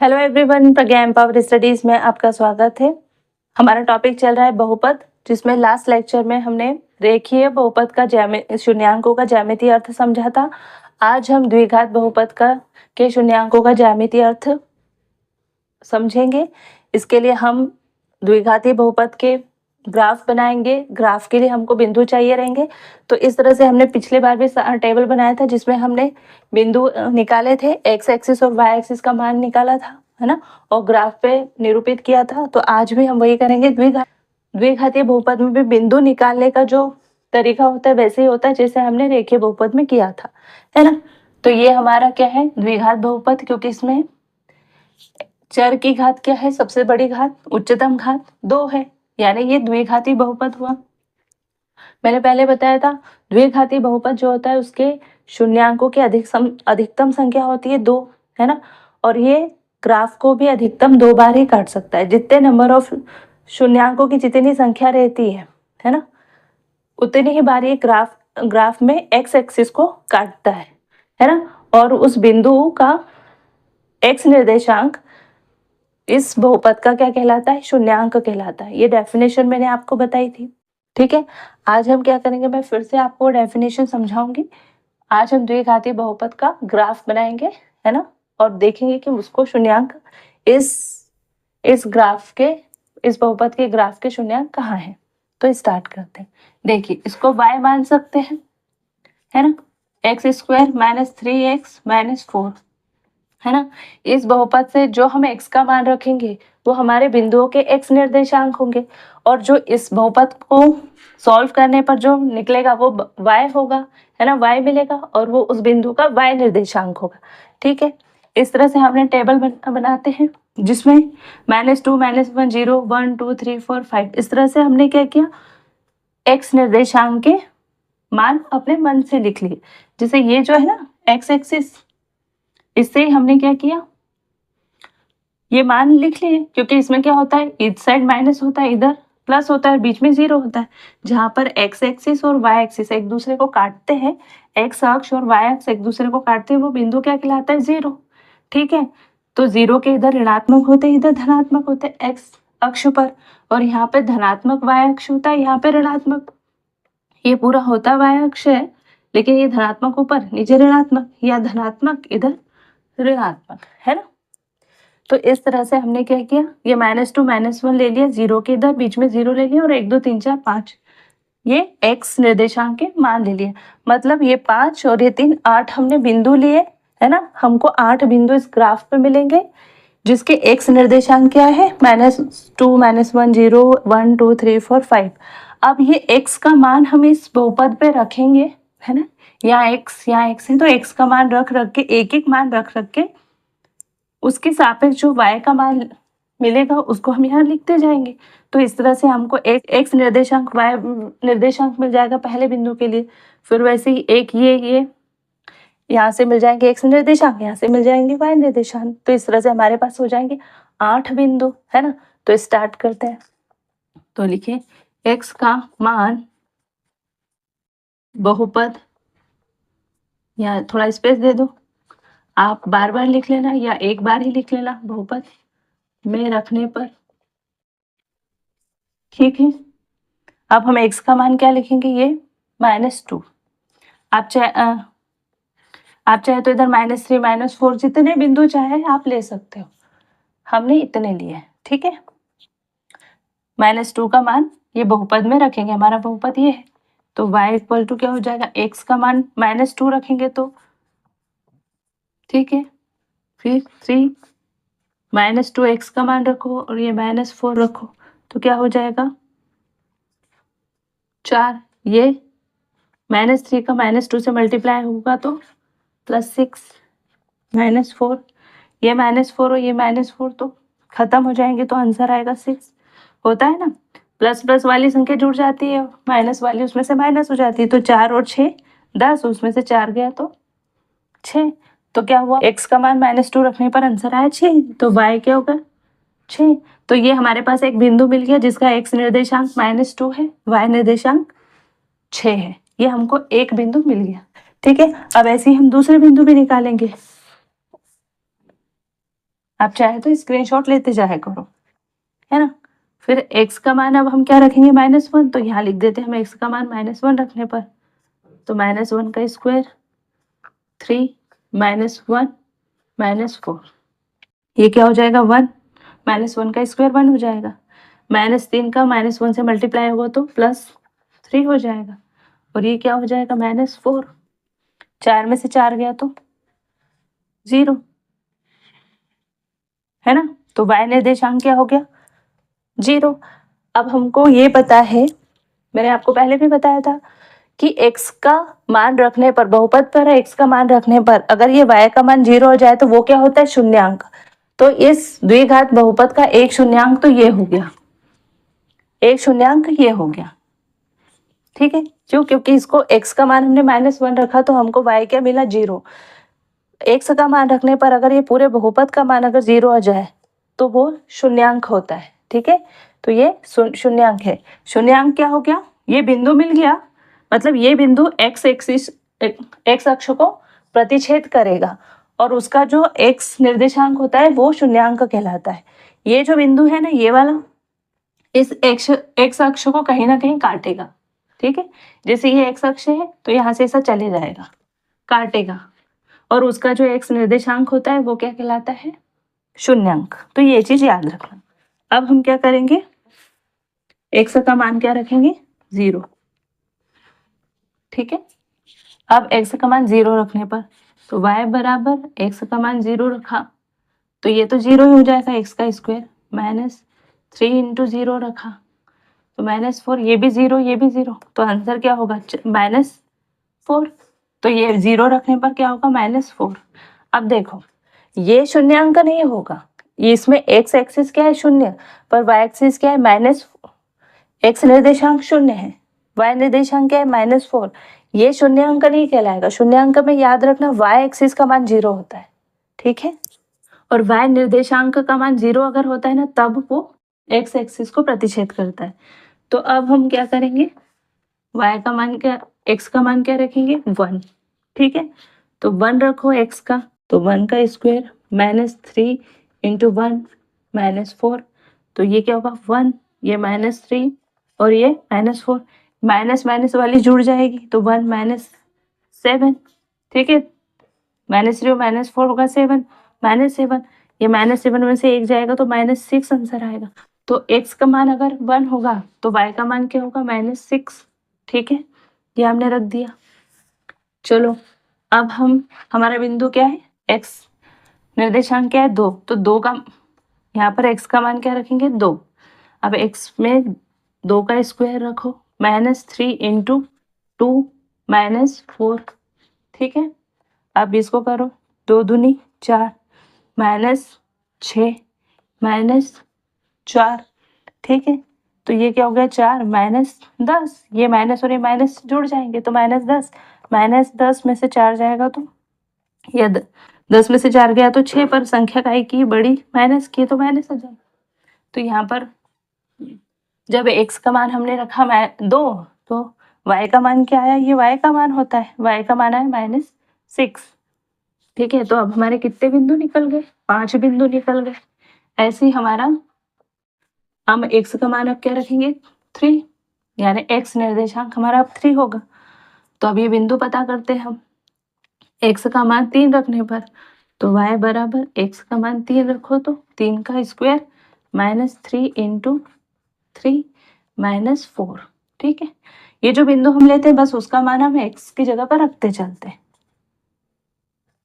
Hello everyone, प्रज्ञा empower studies में आपका स्वागत है। हमारा टॉपिक चल रहा है बहुपद, जिसमें लास्ट लेक्चर में हमने रेखीय बहुपद का शून्यांकों का ज्यामितीय अर्थ समझा था। आज हम द्विघात बहुपद के शून्यांकों का ज्यामितीय अर्थ समझेंगे। इसके लिए हम द्विघाती बहुपद के ग्राफ बनाएंगे। ग्राफ के लिए हमको बिंदु चाहिए रहेंगे। तो इस तरह से हमने पिछले बार भी टेबल बनाया था, जिसमें हमने बिंदु निकाले थे, एक्स एक्सिस और वाई एक्सिस का मान निकाला था, है ना, और ग्राफ पे निरूपित किया था। तो आज भी हम वही करेंगे। द्विघातीय बहुपद में भी बिंदु निकालने का जो तरीका होता है वैसे ही होता है जैसे हमने रेखीय बहुपद में किया था, है ना। तो ये हमारा क्या है, द्विघात बहुपद, क्योंकि इसमें चर की घात क्या है, सबसे बड़ी घात, उच्चतम घात 2 है, यानी ये द्विघाती बहुपद हुआ। मैंने पहले बताया था द्विघाती बहुपद जो होता है उसके शून्यांकों की अधिकतम संख्या होती है 2, है ना। और ये ग्राफ को भी अधिकतम 2 बार ही काट सकता है। जितने नंबर ऑफ शून्यांकों की जितनी संख्या रहती है ना, उतनी ही बार ये ग्राफ में एक्स एक्सिस को काटता है ना। और उस बिंदु का एक्स निर्देशांक इस बहुपद का क्या कहलाता है, शून्यांक कहलाता है। ये डेफिनेशन मैंने आपको बताई थी, ठीक है। आज हम क्या करेंगे, मैं फिर से आपको डेफिनेशन समझाऊंगी। आज हम द्विघाती बहुपद का ग्राफ बनाएंगे, है ना, और देखेंगे कि उसको शून्यांक इस ग्राफ के, इस बहुपद के ग्राफ के शून्यांक कहाँ हैं। तो स्टार्ट करते हैं। देखिए, इसको y मान सकते हैं, है ना, x² - 3x - 4, है ना। इस बहुपद से जो हम x का मान रखेंगे वो हमारे बिंदुओं के x निर्देशांक होंगे, और जो इस बहुपद को सॉल्व करने पर जो निकलेगा वो y होगा, है ना, y मिलेगा, और वो उस बिंदु का y निर्देशांक होगा, ठीक है। इस तरह से हमने टेबल बनाते हैं, जिसमें -2 -1 0 1 2 3 4 5, इस तरह से हमने क्या किया, x निर्देशांक के मान अपने मन से लिख लिए। जैसे ये जो है ना x एक्सिस, इससे हमने क्या किया, ये मान लिख लिए, क्योंकि इसमें क्या होता है, इस साइड माइनस होता है, इधर प्लस होता है, बीच में 0 होता है। जहां पर एक्स एक्सिस और वाई एक्सिस एक दूसरे को काटते हैं, एक्स अक्ष और वाई अक्ष एक दूसरे को काटते हैं, वो बिंदु क्या कहलाता है, 0, ठीक है। तो 0 के इधर ऋणात्मक होते हैं, इधर धनात्मक होते हैं एक्स अक्ष पर, और यहाँ पे धनात्मक वाई अक्ष होता है, यहाँ पे ऋणात्मक। ये पूरा होता वाई अक्ष है, लेकिन ये धनात्मक ऊपर, नीचे ऋणात्मक, या धनात्मक इधर ऋणात्मक, है ना। तो इस तरह से हमने क्या किया, ये -2 -1 ले लिया, 0 के इधर बीच में 0 ले लिया, और 1 2 3 4 5 ये x निर्देशांक के मान ले लिए। मतलब ये 5 और ये 3 8 हमने बिंदु लिए, है ना। हमको 8 बिंदु इस ग्राफ पे मिलेंगे, जिसके x निर्देशांक क्या है, -2 -1 0 1 2 3 4 5। अब ये x का मान हम इस बहुपद पे रखेंगे, है ना। यहाँ x है, तो x का मान रख के, एक एक मान रख के उसके सापेक्ष जो y का मान मिलेगा उसको हम यहाँ लिखते जाएंगे। तो इस तरह से हमको एक x निर्देशांक y निर्देशांक मिल जाएगा पहले बिंदु के लिए। फिर वैसे ही एक ये यहाँ से मिल जाएंगे x निर्देशांक, यहाँ से मिल जाएंगे y निर्देशांक। तो इस तरह से हमारे पास हो जाएंगे 8 बिंदु, है ना। तो स्टार्ट करते हैं। तो लिखिए, x का मान बहुपद, यहाँ थोड़ा स्पेस दे दो, आप बार बार लिख लेना या एक बार ही लिख लेना, बहुपद में रखने पर, ठीक है। अब हम x का मान क्या लिखेंगे, ये -2। आप चाहे तो इधर -3 -4 जितने बिंदु चाहे आप ले सकते हो, हमने इतने लिए, ठीक है। -2 का मान ये बहुपद में रखेंगे, हमारा बहुपद ये है, तो y इक्वल टू क्या हो जाएगा, x का मान -2 रखेंगे तो, ठीक है। फिर 3 -2 x का मान रखो, और ये -4 रखो, तो क्या हो जाएगा 4। ये -3 का -2 से मल्टीप्लाई होगा तो +6 -4, ये -4 और ये -4 तो खत्म हो जाएंगे, तो आंसर आएगा 6। होता है ना, प्लस प्लस वाली संख्या जुड़ जाती है, माइनस वाली उसमें से माइनस हो जाती है। तो 4 और 6 10, उसमें से 4 गया तो 6। तो क्या हुआ, x का मान -2 रखने पर आंसर आया 6, तो y क्या होगा 6। तो ये हमारे पास एक बिंदु मिल गया जिसका x निर्देशांक -2 है, y निर्देशांक 6 है। ये हमको एक बिंदु मिल गया, ठीक है। अब ऐसे ही हम दूसरे बिंदु भी निकालेंगे। आप चाहे तो स्क्रीनशॉट लेते जाया करो, है ना। फिर x का मान अब हम क्या रखेंगे -1, तो यहाँ लिख देते हैं हम x का मान -1 रखने पर, तो -1 का स्क्वायर 3 -1 -4, ये क्या हो जाएगा 1, -1 का स्क्वायर 1 हो जाएगा, -3 का -1 से मल्टीप्लाई होगा तो +3 हो जाएगा, और ये क्या हो जाएगा -4, 4 में से 4 गया तो 0, है ना। तो y निर्देशांक क्या हो गया 0। अब हमको ये पता है, मैंने आपको पहले भी बताया था कि x का मान रखने पर, बहुपद पर x का मान रखने पर अगर ये y का मान 0 हो जाए तो वो क्या होता है शून्यांक। तो इस द्विघात बहुपद का एक शून्यांक तो ये हो गया, एक शून्यांक ये हो गया, ठीक है। क्यों? क्योंकि इसको x का मान हमने -1 रखा तो हमको y क्या मिला 0। x का मान रखने पर अगर ये पूरे बहुपद का मान अगर 0 आ जाए तो वो शून्यांक होता है, ठीक है। तो ये शून्यांक है। शून्यांक क्या हो गया, ये बिंदु मिल गया, मतलब ये बिंदु x अक्ष को प्रतिच्छेद करेगा और उसका जो x निर्देशांक होता है वो शून्यांक कहलाता है। ये जो बिंदु है ना ये वाला, इस x अक्ष को कहीं ना कहीं काटेगा, ठीक है। जैसे ये x अक्ष है तो यहाँ से ऐसा चले जाएगा, काटेगा, और उसका जो x निर्देशांक होता है वो क्या कहलाता है शून्यांक। तो ये चीज याद रखना। अब हम क्या करेंगे, x का मान क्या रखेंगे 0, ठीक है। अब x का मान 0 रखने पर तो y बराबर x का मान 0 रखा तो ये तो 0 ही हो जाएगा, x का स्क्वायर -3 इंटू 0 रखा तो -4, ये भी 0 ये भी 0, तो आंसर क्या होगा -4। तो ये 0 रखने पर क्या होगा -4। अब देखो ये शून्यांक नहीं होगा, ये इसमें x एक्सिस क्या है 0 पर y एक्सिस क्या है x निर्देशांक 0 है, y निर्देशांक क्या है -4, ये शून्यांक नहीं कहलाएगा। शून्यांक में याद रखना y एक्सिस का मान 0 होता है, ठीक है। और y निर्देशांक का मान 0 अगर होता है ना तब वो x एक्सिस को प्रतिच्छेद करता है। तो अब हम क्या करेंगे, y का मान क्या, x का मान क्या रखेंगे 1, ठीक है। तो 1 रखो x का, तो 1 का स्क्वायर -3 इंटू 1 -4, तो ये क्या होगा 1, ये -3 और ये -4, माइनस माइनस वाली जुड़ जाएगी तो 1 -7, ठीक है। -3 -4 होगा 7, -7, ये -7 में से एक जाएगा तो -6 आंसर आएगा। तो x का मान अगर 1 होगा तो y का मान क्या होगा -6, ठीक है। ये हमने रख दिया। चलो अब हम, हमारा बिंदु क्या है x निर्देशांक क्या है 2, तो 2 का यहाँ पर x का मान क्या रखेंगे 2। अब x में 2 का स्क्वायर रखो -3 इंटू 2 -4, ठीक है। अब इसको करो 2 दूनी 4 -6 -4, ठीक है। तो ये क्या हो गया 4 -10, ये माइनस और ये माइनस जुड़ जाएंगे तो -10, -10 में से 4 जाएगा तो ये 10 में से 4 गया तो 6, पर संख्या काय की बड़ी माइनस की तो माइनस आ जाएगा। तो यहाँ पर जब x का मान हमने रखा 2 तो y का मान क्या आया, ये y का मान होता है, y का मान आया -6, ठीक है। तो अब हमारे कितने बिंदु निकल गए, 5 बिंदु निकल गए। ऐसे ही हमारा, हम x का मान अब क्या रखेंगे 3, यानी x निर्देशांक हमारा अब 3 होगा। तो अब ये बिंदु पता करते हैं हम, x का मान 3 रखने पर तो y बराबर x का मान 3 रखो तो 3 का स्क्वायर -3 इंटू 3 -4, ठीक है। ये जो बिंदु हम लेते हैं बस उसका मान हम x की जगह पर रखते चलते हैं।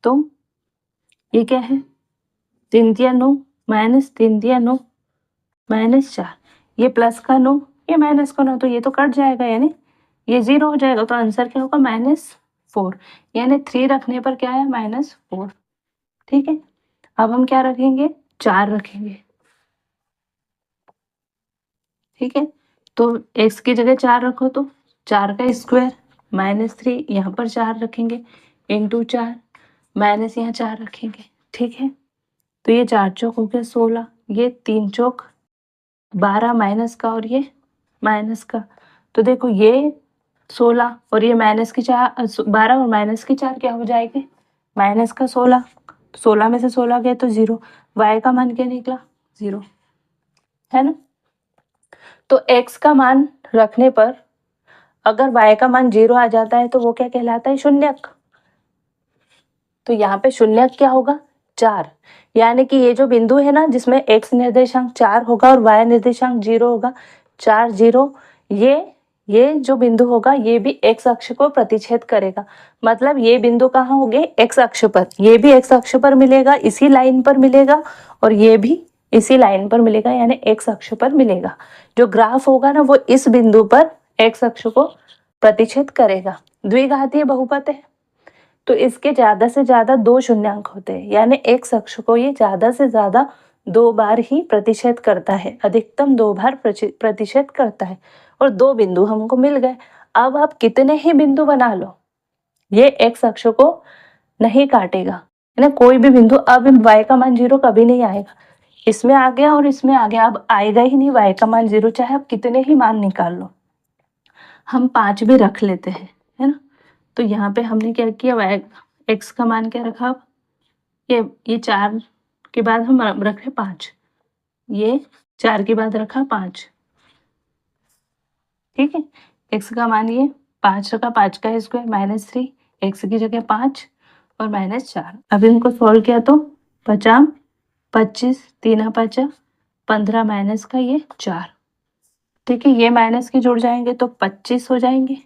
तो ये क्या है 3 दिया 9 -3 दिया 9 -4, ये प्लस का 9 ये माइनस का 9, तो ये तो कट जाएगा यानी ये 0 हो जाएगा। तो आंसर क्या होगा -4, यानी 3 रखने पर क्या है -4, ठीक है। अब हम क्या रखेंगे 4 रखेंगे, ठीक है। तो x की जगह 4 रखो तो 4 का स्क्वायर -3, यहाँ पर 4 रखेंगे इंटू 4 माइनस यहाँ 4 रखेंगे, ठीक है। तो ये 4 चौक हो गया 16, ये 3 चौक 12 माइनस का और ये माइनस का। तो देखो ये 16 और ये माइनस की 4 12 और माइनस की 4 क्या हो जाएगी -का 16, 16 में से 16 गए तो 0, y का मान क्या निकला 0, है ना। तो x का मान रखने पर अगर y का मान 0 आ जाता है तो वो क्या कहलाता है, शून्यक। तो यहाँ पे शून्यक क्या होगा, 4, यानी कि ये जो बिंदु है ना जिसमें x निर्देशांक 4 होगा और y निर्देशांक 0 होगा, 4 0, ये जो बिंदु होगा ये भी x अक्ष को प्रतिच्छेद करेगा। मतलब ये बिंदु कहाँ होंगे, x अक्ष पर, ये भी x अक्ष पर मिलेगा, इसी लाइन पर मिलेगा, और ये भी इसी लाइन पर मिलेगा, यानी x अक्ष पर मिलेगा। जो ग्राफ होगा ना वो इस बिंदु पर x अक्ष को प्रतिच्छेद करेगा। द्विघातीय बहुपद है तो इसके ज्यादा से ज्यादा 2 शून्यांक होते हैं, यानी x अक्ष को ये ज्यादा से ज्यादा 2 बार ही प्रतिच्छेद करता है, अधिकतम 2 बार प्रतिच्छेद करता है, और 2 बिंदु हमको मिल गए। अब आप कितने ही बिंदु बना लो ये x अक्ष को नहीं काटेगा, है ना, कोई भी बिंदु। अब y का मान 0 कभी नहीं आएगा, इसमें आ गया और इसमें आ गया, अब आएगा ही नहीं y का मान 0, चाहे आप कितने ही मान निकाल लो। हम 5 भी रख लेते हैं, है ना। तो यहाँ पे हमने क्या किया, x का मान क्या रखा, अब ये 4 के बाद हम रखे 5, ये 4 के बाद रखा 5, ठीक है। x का मान ये 5 रखा, 5 का स्क्वायर -3, x की जगह 5 और -4। अब इनको सॉल्व किया तो 50 25 3 5 15 माइनस का ये 4, ठीक है। ये माइनस के जुड़ जाएंगे तो 25 हो जाएंगे,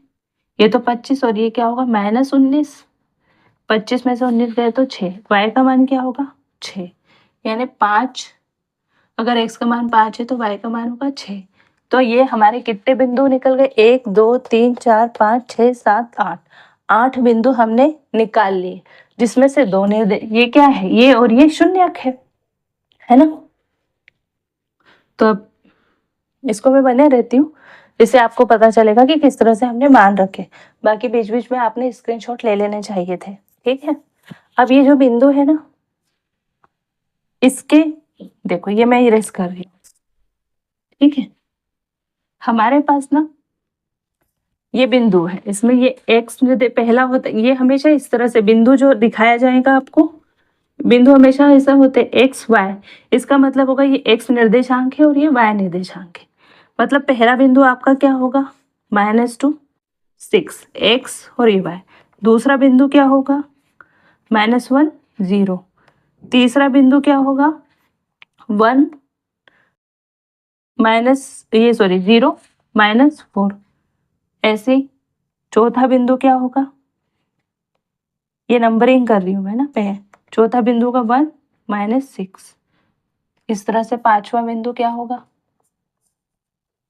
ये तो 25 और ये क्या होगा -19, 25 में से 19 गए तो 6, y का मान क्या होगा 6, यानी 5, अगर x का मान 5 है तो y का मान होगा 6। तो ये हमारे कितने बिंदु निकल गए, 1 2 3 4 5 6 7 8, 8 बिंदु हमने निकाल लिए, जिसमें से 2 ये क्या है, ये और ये शून्यक है ना। तो अब इसको मैं बने रहती हूँ, इससे आपको पता चलेगा कि किस तरह से हमने मान रखे। बाकी बीच बीच में आपने स्क्रीनशॉट ले लेने चाहिए थे, ठीक है। अब ये जो बिंदु है ना, इसके देखो ये मैं इरेज कर रही हूँ, ठीक है। हमारे पास ना ये बिंदु है, इसमें ये x पहला होता है, ये हमेशा इस तरह से बिंदु जो दिखाया जाएगा आपको, बिंदु हमेशा ऐसा होते हैं x y, इसका मतलब होगा ये x निर्देशांक है और ये y निर्देशांक है। मतलब पहला बिंदु आपका क्या होगा -2 6 x और ये y, दूसरा बिंदु क्या होगा -1 0, तीसरा बिंदु क्या होगा 1 0 -4, ऐसे चौथा बिंदु क्या होगा, ये नंबरिंग कर रही हूँ मैं ना, चौथा बिंदु का 1 -6, इस तरह से पांचवा बिंदु क्या होगा,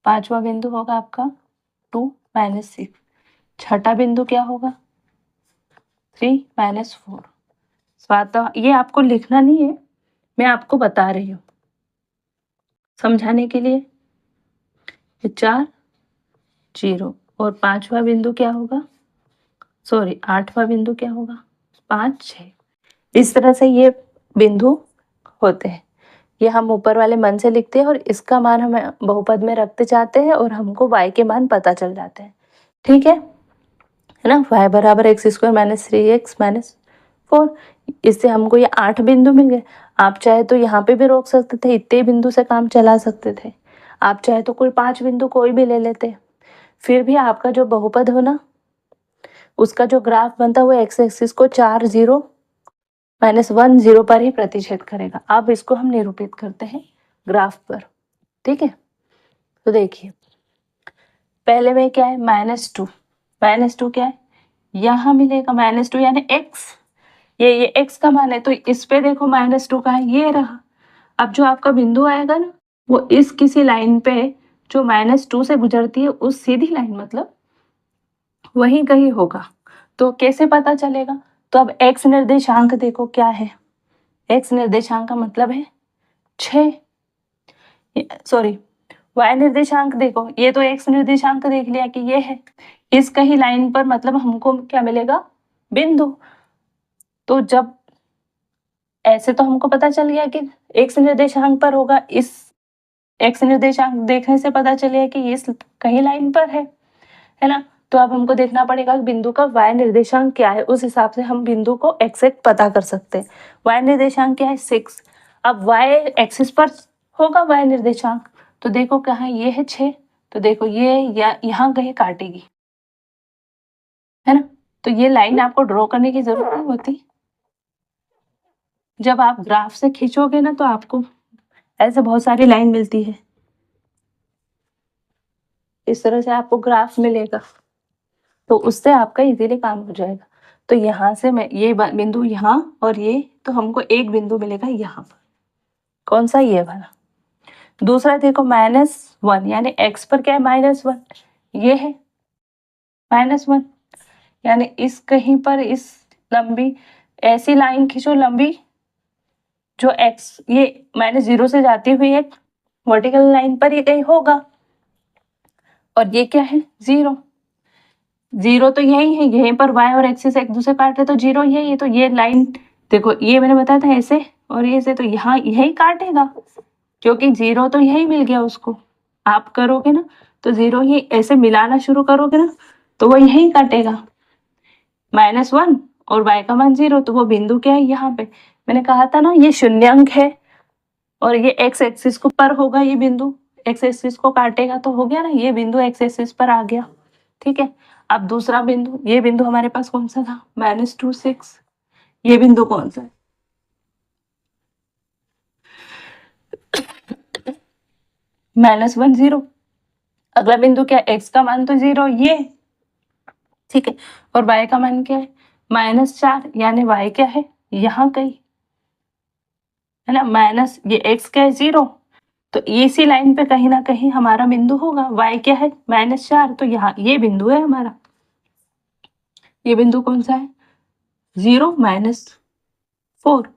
पांचवा बिंदु होगा आपका 2 -6, छठा बिंदु क्या होगा 3 -4। स्वातः ये आपको लिखना नहीं है, मैं आपको बता रही हूँ समझाने के लिए। 4 0 और पांचवा बिंदु क्या होगा, सॉरी आठवां बिंदु क्या होगा 5 6। इस तरह से ये बिंदु होते हैं, ये हम ऊपर वाले मन से लिखते हैं और इसका मान हम बहुपद में रखते जाते हैं और हमको y के मान पता चल जाते हैं, ठीक है ना। y बराबर x स्क्वायर -3x -4, इससे हमको ये 8 बिंदु मिल गए। आप चाहे तो यहाँ पे भी रोक सकते थे, इतने बिंदु से काम चला सकते थे, आप चाहे तो कुल 5 बिंदु कोई भी ले लेते, फिर भी आपका जो बहुपद हो ना उसका जो ग्राफ बनता है वो x एक्सिस को 4 0 -1 0 पर ही प्रतिच्छेद करेगा। अब इसको हम निरूपित करते हैं ग्राफ पर, ठीक है। तो देखिए पहले में क्या है -2 क्या है, यहाँ मिलेगा -2 यानी x, ये x का मान है, तो इस पे देखो -2 का है, ये रहा। अब जो आपका बिंदु आएगा ना वो इस किसी लाइन पे जो -2 से गुजरती है उस सीधी लाइन मतलब वहीं कहीं होगा। तो कैसे पता चलेगा, तो अब x निर्देशांक देखो क्या है, x निर्देशांक का मतलब है 6, सॉरी y निर्देशांक देखो, ये तो x निर्देशांक देख लिया कि ये है, इस कहीं लाइन पर मतलब हमको क्या मिलेगा बिंदु। तो जब ऐसे तो हमको पता चल गया कि x निर्देशांक पर होगा, इस x निर्देशांक देखने से पता चलेगा कि इस कहीं लाइन पर है ना। तो अब हमको देखना पड़ेगा कि बिंदु का y निर्देशांक क्या है, उस हिसाब से हम बिंदु को एग्जैक्ट पता कर सकते हैं। y निर्देशांक क्या है 6। अब y एक्सिस पर होगा y निर्देशांक, तो देखो कहाँ ये है 6, तो देखो ये यहाँ कहीं काटेगी, है ना। तो ये लाइन आपको ड्रॉ करने की जरूरत नहीं होती। जब आप ग्राफ से खींचोगे ना तो आपको ऐसे बहुत सारी लाइन मिलती है, इस तरह से आपको ग्राफ मिलेगा, तो उससे आपका इजीली काम हो जाएगा। तो यहाँ से मैं ये बिंदु यहाँ और ये, तो हमको एक बिंदु मिलेगा यहाँ पर, कौन सा, ये वाला। दूसरा देखो -1, यानी x पर क्या है -1, ये है -1, यानी इस कहीं पर इस लंबी ऐसी लाइन खींचो लंबी जो x ये -0 से जाती हुई एक वर्टिकल लाइन पर ये कहीं होगा, और ये क्या है 0, 0 तो यही है, यहीं पर y और एक्सिस एक दूसरे काट रहे तो 0 यही है। तो ये लाइन देखो, ये मैंने बताया था ऐसे और ये से, तो यहाँ यही काटेगा, क्योंकि 0 तो यही मिल गया उसको। आप करोगे ना तो 0 ही ऐसे मिलाना शुरू करोगे ना तो वो यही काटेगा, -1 और y का मान 0, तो वो बिंदु क्या है यहाँ पे। मैंने कहा था ना ये शून्यांक है और ये x एक्सिस को पर होगा, ये बिंदु x एक्सिस को काटेगा, तो हो गया ना, ये बिंदु x एक्सिस पर आ गया। ठीक है, अब दूसरा बिंदु, ये बिंदु हमारे पास कौन सा था -2 6, ये बिंदु कौन सा है -1 0। अगला बिंदु क्या, x का मान तो 0 ये, ठीक है, और y का मान क्या है -4, यानी y क्या है यहाँ कहीं, है ना, माइनस ये x क्या है 0, तो इसी लाइन पे कहीं ना कहीं हमारा बिंदु होगा। y क्या है -4, तो यहाँ ये बिंदु है हमारा। ये बिंदु कौन सा है 0 -4।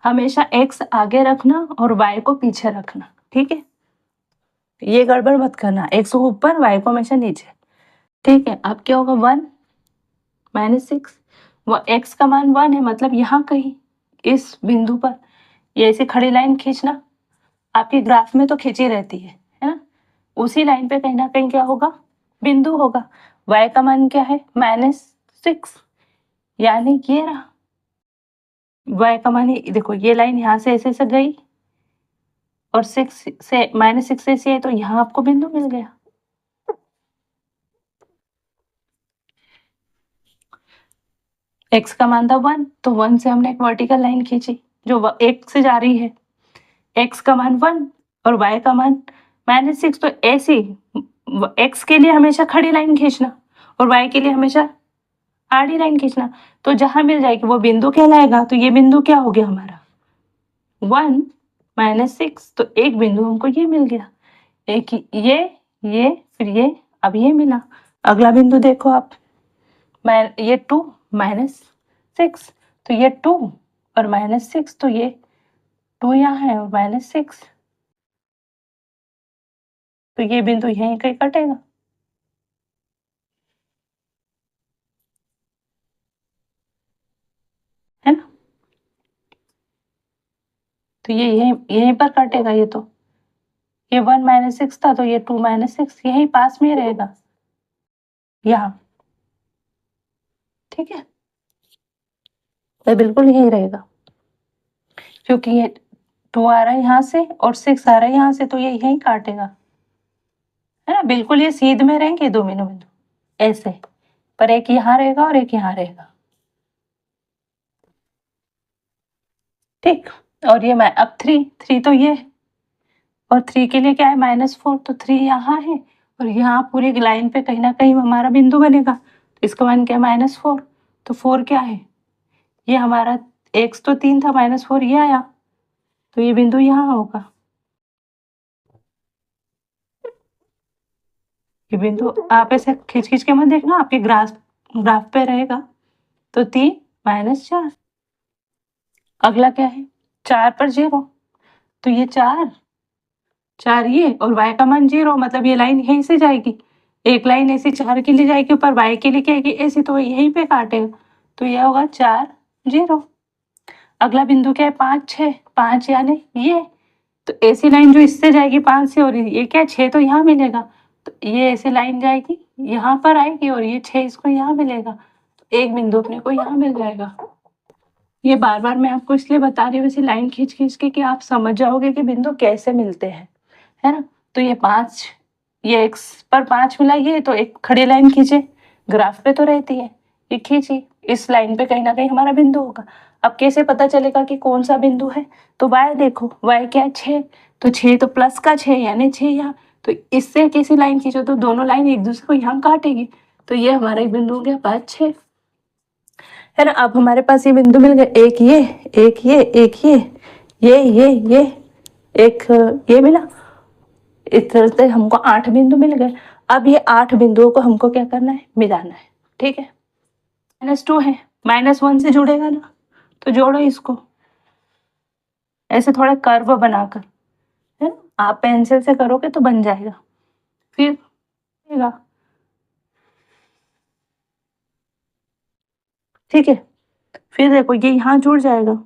हमेशा x आगे रखना और y को पीछे रखना, ठीक है, ये गड़बड़ मत करना, x को ऊपर y को हमेशा नीचे, ठीक है। अब क्या होगा 1 -6, वो x का मान 1 है, मतलब यहाँ कहीं इस बिंदु पर ये ऐसी खड़ी लाइन खींचना, आपकी ग्राफ में तो खींची रहती है ना, उसी लाइन पे कहीं ना कहीं क्या होगा बिंदु होगा। y का मान क्या है -6, यानी ये रहा y का मान, देखो ये लाइन यहाँ से ऐसे से गई और 6 से -6 से ऐसे है, तो यहाँ आपको बिंदु मिल गया। x का मान था 1, तो 1 से हमने एक वर्टिकल लाइन खींची जो 1 से जा रही है, x का मान 1 और y का मान -6, तो ऐसी x के लिए हमेशा खड़ी लाइन खींचना और y के लिए हमेशा आड़ी लाइन खींचना, तो जहां मिल जाएगी वो बिंदु कहलाएगा। तो ये बिंदु क्या हो गया हमारा 1 -6, तो एक बिंदु हमको ये मिल गया, एक ये फिर ये, अब ये मिला। अगला बिंदु देखो आप, ये 2 -6, तो ये 2 और -6, तो ये 2 यहाँ है और -6, तो ये बिंदु यहीं कहीं कटेगा, है ना। तो ये यहीं पर कटेगा, ये 1 -6 था, तो ये 2 -6 यहीं पास में ही रहेगा यहाँ, ठीक है, ये बिल्कुल यही रहेगा, क्योंकि ये 2 आ रहा है यहाँ से और 6 आ रहा है यहाँ से, तो ये यहीं काटेगा, है ना। बिल्कुल ये सीध में रहेंगे दोनों बिंदु ऐसे, पर एक यहाँ रहेगा और एक यहाँ रहेगा, ठीक। और ये मैं अब 3 तो ये, और 3 के लिए क्या है -4, तो 3 यहाँ है और यहाँ पूरी लाइन पे कहीं ना कहीं हमारा बिंदु बनेगा, तो इसका मान क्या है -4, तो 4 क्या है ये हमारा, x तो 3 था, -4 ये आया, तो ये बिंदु यहाँ होगा, ये बिंदु आप ऐसे खींच खींच के मत देखना, आपके ग्राफ पे रहेगा, तो 3 -4। अगला क्या है 4 पर 0, तो ये 4 ये और y का मान 0, मतलब ये लाइन यहीं से जाएगी, एक लाइन ऐसी 4 के लिए जाएगी, पर y के लिए क्या है ऐसी, तो यहीं पे काटेगा, तो यह होगा 4 0। अगला बिंदु क्या है 5 6, 5 यानी ये, तो ऐसी लाइन जो इससे जाएगी 5 से, और ये क्या 6 तो यहाँ मिलेगा, तो ये ऐसे लाइन जाएगी, यहाँ पर आएगी और ये 6 इसको यहाँ मिलेगा, तो एक बिंदु अपने को यहाँ मिल जाएगा। ये बार बार मैं आपको इसलिए बता रही हूँ वैसे लाइन खींच खींच के कि आप समझ जाओगे कि बिंदु कैसे मिलते हैं, है ना। तो ये 5, ये x पर 5 मिला, ये तो एक खड़ी लाइन खींचे, ग्राफ पे तो रहती है, ये खींची, इस लाइन पे कहीं ना कहीं हमारा बिंदु होगा। अब कैसे पता चलेगा कि कौन सा बिंदु है, तो y देखो, y क्या है 6, तो 6 तो प्लस का 6 यानी 6 यहाँ, तो इससे कैसी लाइन खींचो तो दोनों लाइन एक दूसरे को यहाँ काटेगी, तो ये हमारा एक बिंदु हो गया 5 6, है ना। अब हमारे पास ये बिंदु मिल गए, एक ये, एक ये, एक ये एक ये मिला, इस तरह से हमको 8 बिंदु मिल गए। अब ये 8 बिंदुओं को हमको क्या करना है, मिलाना है, ठीक है। -2 है, -1 से जुड़ेगा ना, तो जोड़ो इसको ऐसे थोड़ा कर्व बनाकर, है ना। आप पेंसिल से करोगे तो बन जाएगा, फिर ठीक है। फिर देखो ये यहाँ जुड़ जाएगा,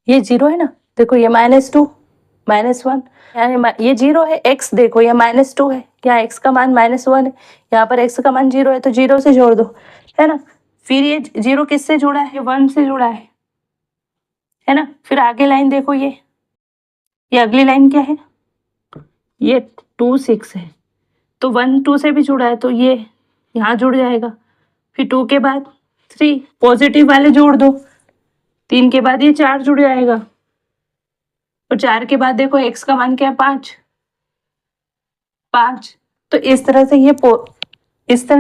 ये 0 है ना, देखो ये -2 -1 यानी ये 0 है, x देखो ये -2 है, यहाँ x का मान -1 है, यहाँ पर x का मान 0 है, तो 0 से जोड़ दो, है ना। फिर ये 0 किससे जुड़ा है, 1 से जुड़ा है ना। फिर आगे लाइन देखो, ये अगली लाइन क्या है, ये 2 6 है, तो 1 2 से भी जुड़ा है, तो ये यहाँ जुड़ जाएगा। फिर 2 के बाद 3 पॉजिटिव वाले जोड़ दो, 3 के बाद ये 4 जुड़ जाएगा, और 4 के बाद देखो x का मान क्या है 5, तो इस तरह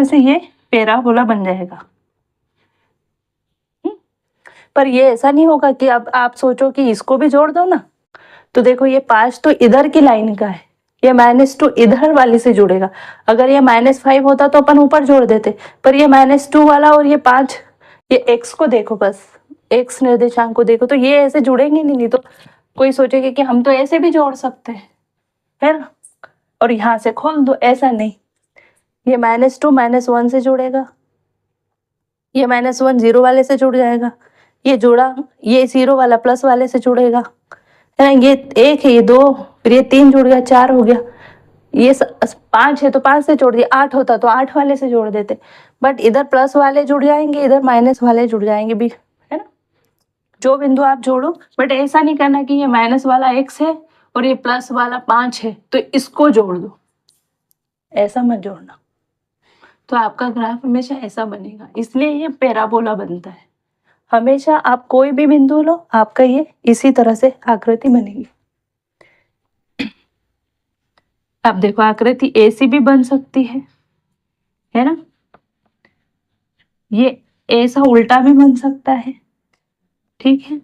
से ये पैराबोला बन जाएगा। पर ये ऐसा नहीं होगा कि अब आप सोचो कि इसको भी जोड़ दो ना, तो देखो ये 5 तो इधर की लाइन का है, ये -2 इधर वाली से जुड़ेगा। अगर ये -5 होता तो अपन ऊपर जोड़ देते, पर ये -2 वाला और ये 5, ये x को देखो, बस x निर्देशांक को देखो, तो ये ऐसे जुड़ेंगे नहीं तो कोई सोचेगा कि हम तो ऐसे भी जोड़ सकते हैं, है ना, और यहाँ से खोल दो, ऐसा नहीं। ये -2 -1 से जुड़ेगा, ये -1 0 वाले से जुड़ जाएगा, ये जुड़ा, ये 0 वाला प्लस वाले से जुड़ेगा, है ना। ये 1 है, ये 2, फिर ये 3 जुड़ गया, 4 हो गया, ये 5 है तो 5 से जोड़ दिया, 8 होता तो 8 वाले से जोड़ देते, बट इधर प्लस वाले जुड़ जाएंगे, इधर माइनस वाले जुड़ जाएंगे भी, है ना। जो बिंदु आप जोड़ो, बट ऐसा नहीं करना कि ये माइनस वाला x है और ये प्लस वाला 5 है तो इसको जोड़ दो, ऐसा मत जोड़ना, तो आपका ग्राफ हमेशा ऐसा बनेगा, इसलिए ये पैराबोला बनता है। हमेशा आप कोई भी बिंदु लो, आपका ये इसी तरह से आकृति बनेगी। अब देखो आकृति ऐसी भी बन सकती है ना, ये ऐसा उल्टा भी बन सकता है, ठीक है,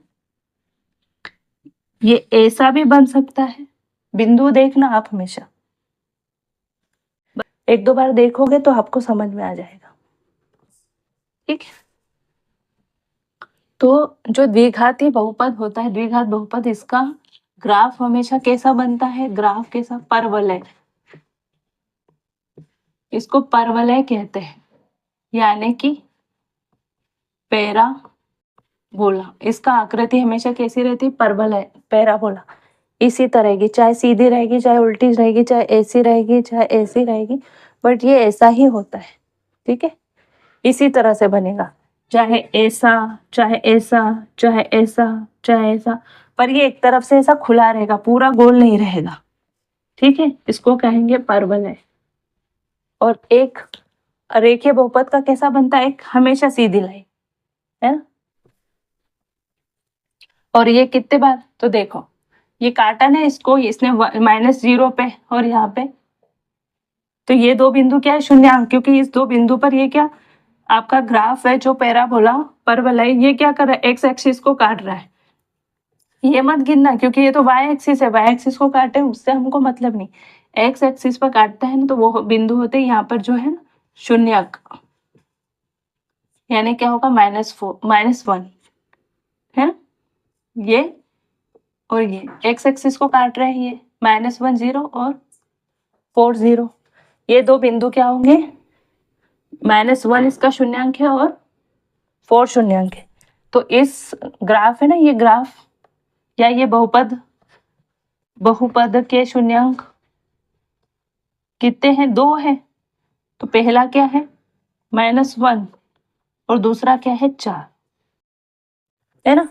ये ऐसा भी बन सकता है। बिंदु देखना आप हमेशा, एक दो बार देखोगे तो आपको समझ में आ जाएगा, ठीक है। तो जो द्विघाती बहुपद होता है, द्विघात बहुपद, इसका ग्राफ हमेशा कैसा बनता है, ग्राफ कैसा, परवलय, इसको परवलय कहते हैं, यानी कि पैराबोला। इसका आकृति हमेशा कैसी रहती है, परवलय, पैराबोला, इसी तरह की, चाहे सीधी रहेगी, चाहे उल्टी रहेगी, चाहे ऐसी रहेगी, चाहे ऐसी रहेगी, बट ये ऐसा ही होता है, ठीक है। इसी तरह से बनेगा, चाहे ऐसा, चाहे ऐसा, चाहे ऐसा, चाहे ऐसा, पर ये एक तरफ से ऐसा खुला रहेगा, पूरा गोल नहीं रहेगा, ठीक है, इसको कहेंगे परवलय। और एक रेखीय बहुपद का कैसा बनता है, एक हमेशा सीधी लाइन, है ना। और ये कितने बार, तो देखो ये काटा ना इसको, इसने -0 पे और यहाँ पे, तो ये दो बिंदु क्या है, शून्यांक, क्योंकि इस दो बिंदु पर ये क्या आपका ग्राफ है जो पैराबोला परवलय, ये क्या कर रहा है, एक्स एक्सिस को काट रहा है। ये मत गिनना क्योंकि ये तो वाई एक्सिस है, वाई एक्सिस को काटे उससे हमको मतलब नहीं, एक्स एक्सिस पर काटता है ना, तो वो बिंदु होते हैं यहाँ पर जो है ना शून्यक, यानी क्या होगा -1, है ना, ये और ये एक्स एक्सिस को काट रहे हैं, ये -1 0 और 4 0, ये दो बिंदु क्या होंगे, -1 इसका शून्यांक है और 4 शून्यांक है। तो इस ग्राफ है ना, ये ग्राफ या ये बहुपद बहुपद के शून्यांक कितने हैं? 2 हैं। तो पहला क्या है? -1 और दूसरा क्या है? 4, है ना।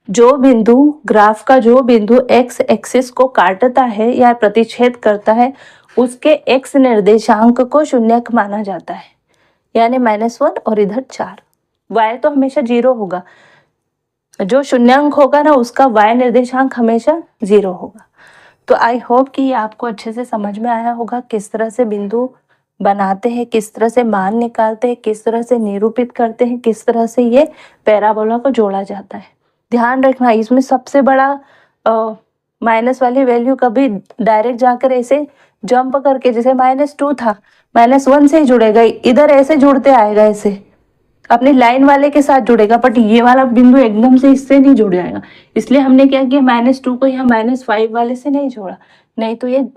जो बिंदु ग्राफ का जो बिंदु x एक्सिस को काटता है या प्रतिच्छेद करता है उसके x निर्देशांक को शून्यक माना जाता है, यानी -1 और इधर 4। y तो हमेशा 0 होगा, जो शून्यांक होगा ना उसका y निर्देशांक हमेशा 0 होगा। तो आई होप कि ये आपको अच्छे से समझ में आया होगा किस तरह से बिंदु बनाते हैं, किस तरह से मान निकालते हैं, किस तरह से निरूपित करते हैं, किस तरह से ये पैराबोला को जोड़ा जाता है। ध्यान रखना इसमें सबसे बड़ा माइनस वाली वैल्यू कभी डायरेक्ट जाकर ऐसे जंप करके, जैसे -2 था -1 से ही जुड़ेगा, इधर ऐसे जुड़ते आएगा, ऐसे अपनी लाइन वाले के साथ जुड़ेगा, बट ये वाला बिंदु एकदम से इससे नहीं जुड़ जाएगा। इसलिए हमने क्या किया, -2 को यहाँ -5 वाले से नहीं जोड़ा, नहीं तो ये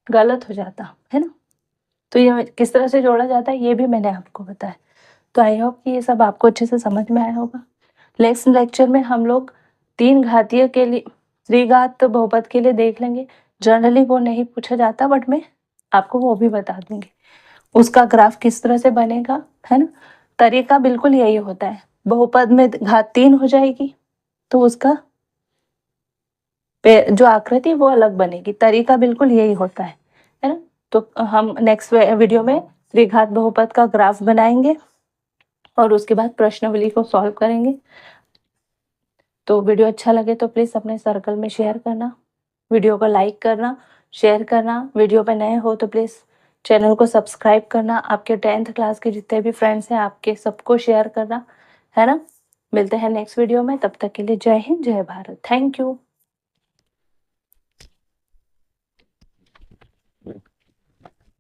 गलत हो जाता है ना। तो ये किस तरह से जोड़ा जाता है ये भी मैंने आपको बताया। तो आई होप कि ये सब आपको अच्छे से समझ में आया होगा। नेक्स्ट लेक्चर में हम लोग 3 घातीय के लिए, त्रिघात बहुपद के लिए देख लेंगे। जनरली वो नहीं पूछा जाता, बट मैं आपको वो भी बता दूंगी, उसका ग्राफ किस तरह से बनेगा, है ना। तरीका बिल्कुल यही होता है, बहुपद में घात 3 हो जाएगी तो उसका जो आकृति वो अलग बनेगी, तरीका बिल्कुल यही होता है ना। तो हम नेक्स्ट वीडियो में त्रिघात बहुपद का ग्राफ बनाएंगे और उसके बाद प्रश्नावली को सॉल्व करेंगे। तो वीडियो अच्छा लगे तो प्लीज़ अपने सर्कल में शेयर करना, वीडियो को लाइक करना, शेयर करना। वीडियो पे नए हो तो प्लीज़ चैनल को सब्सक्राइब करना। आपके 10th क्लास के जितने भी फ्रेंड्स हैं आपके सबको शेयर करना, है ना। मिलते हैं नेक्स्ट वीडियो में, तब तक के लिए जय हिंद, जय भारत, थैंक यू।